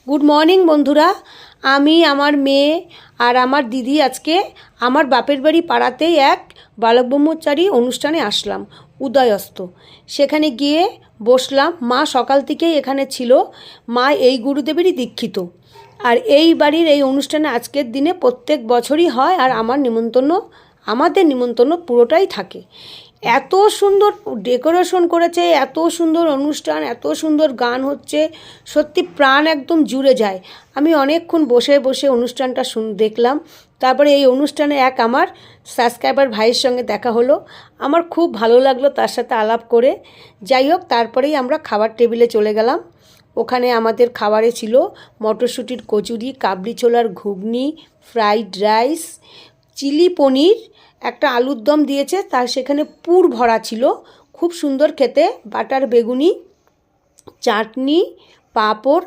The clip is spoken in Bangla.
গুড মর্নিং বন্ধুরা। আমি আমার মেয়ে আর আমার দিদি আজকে আমার বাপের বাড়ি পাড়াতেই এক বালক ব্রহ্মচারী অনুষ্ঠানে আসলাম, উদয়স্ত। সেখানে গিয়ে বসলাম। মা সকাল থেকেই এখানে ছিল। মা এই গুরুদেবেরই দীক্ষিত। আর এই বাড়ির এই অনুষ্ঠানে আজকের দিনে প্রত্যেক বছরই হয়। আর আমাদের নিমন্ত্রণ পুরোটাই থাকে। এত সুন্দর ডেকোরেশন করেছে, এত সুন্দর অনুষ্ঠান, এত সুন্দর গান হচ্ছে, সত্যি প্রাণ একদম জুড়ে যায়। আমি অনেকক্ষণ বসে বসে অনুষ্ঠানটা দেখলাম। তারপরে এই অনুষ্ঠানে এক আমার সাবস্ক্রাইবার ভাইয়ের সঙ্গে দেখা হলো। আমার খুব ভালো লাগলো তার সাথে আলাপ করে। যাই হোক, তারপরেই আমরা খাবার টেবিলে চলে গেলাম। ওখানে আমাদের খাবারে ছিল মটরশুঁটির কচুরি, কাবলি ছোলার ঘুগনি, ফ্রাইড রাইস, চিলি পনির, একটা আলুর দম দিয়েছে, তার সেখানে পুর ভরা ছিল, খুব সুন্দর খেতে, বাটার বেগুনি, চাটনি, পাঁপড়